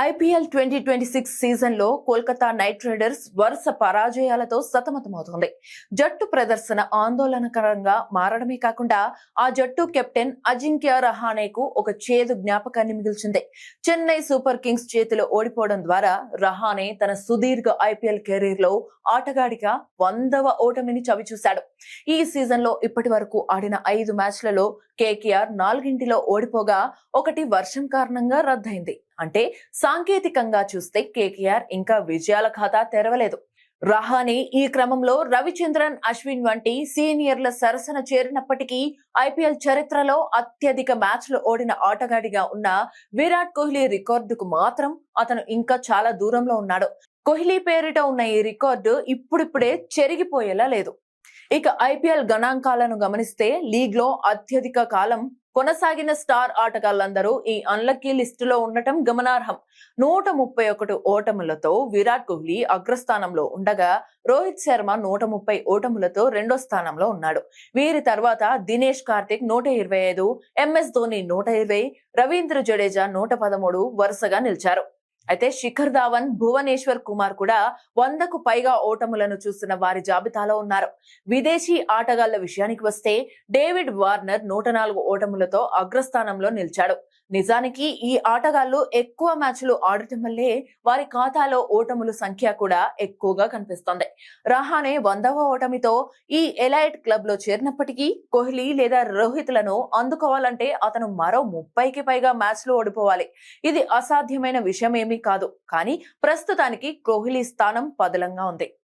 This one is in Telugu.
ఐపీఎల్ 2026 సీజన్లో కోల్కతా నైట్ రైడర్స్ వరుస పరాజయాలతో సతమతమవుతోంది. జట్టు ప్రదర్శన ఆందోళనకరంగా మారడమే కాకుండా ఆ జట్టు కెప్టెన్ అజింక్య రహానేకు ఒక చేదు జ్ఞాపకాన్ని మిగిల్చింది. చెన్నై సూపర్ కింగ్స్ చేతిలో ఓడిపోవడం ద్వారా రహానే తన సుదీర్ఘ ఐపీఎల్ కెరీర్ లో ఆటగాడిగా 100వ ఓటమిని చవిచూశాడు. ఈ సీజన్లో ఇప్పటి వరకు ఆడిన 5 మ్యాచ్లలో కేకేఆర్ 4ంటిలో ఓడిపోగా ఒకటి వర్షం కారణంగా రద్దయింది. అంటే సాంకేతికంగా చూస్తే కేకేఆర్ ఇంకా విజయాల ఖాతా తెరవలేదు. రహానే ఈ క్రమంలో రవిచంద్రన్ అశ్విన్ వంటి సీనియర్ల సరసన చేరినప్పటికీ ఐపీఎల్ చరిత్రలో అత్యధిక మ్యాచ్లు ఓడిన ఆటగాడిగా ఉన్న విరాట్ కోహ్లీ రికార్డుకు మాత్రం అతను ఇంకా చాలా దూరంలో ఉన్నాడు. కోహ్లీ పేరిట ఉన్న ఈ రికార్డు ఇప్పుడిప్పుడే చెరిగిపోయేలా లేదు. ఇక ఐపీఎల్ గణాంకాలను గమనిస్తే లీగ్ లో అత్యధిక కాలం కొనసాగిన స్టార్ ఆటగాళ్లందరూ ఈ అన్లక్కీ లిస్టులో ఉండటం గమనార్హం. 131 ఓటములతో విరాట్ కోహ్లీ అగ్రస్థానంలో ఉండగా రోహిత్ శర్మ 130 ఓటములతో రెండో స్థానంలో ఉన్నాడు. వీరి తర్వాత దినేష్ కార్తిక్ 125, ఎంఎస్ ధోని 120, రవీంద్ర జడేజా 113 వరుసగా నిలిచారు. అయితే శిఖర్ ధావన్, భువనేశ్వర్ కుమార్ కూడా 100కు పైగా ఓటములను చూసిన వారి జాబితాలో ఉన్నారు. విదేశీ ఆటగాళ్ల విషయానికి వస్తే డేవిడ్ వార్నర్ 104 ఓటములతో అగ్రస్థానంలో నిలిచాడు. నిజానికి ఈ ఆటగాళ్లు ఎక్కువ మ్యాచ్లు ఆడటం వల్లే వారి ఖాతాలో ఓటముల సంఖ్య కూడా ఎక్కువగా కనిపిస్తోంది. రహానే 100వ ఓటమితో ఈ ఎలైట్ క్లబ్ లో చేరినప్పటికీ కోహ్లీ లేదా రోహిత్లను అందుకోవాలంటే అతను మరో 30కి పైగా మ్యాచ్లు ఓడిపోవాలి. ఇది అసాధ్యమైన విషయం ఏమీ కాదు. కానీ ప్రస్తుతానికి కోహ్లీ స్థానం పదిలంగా ఉంది.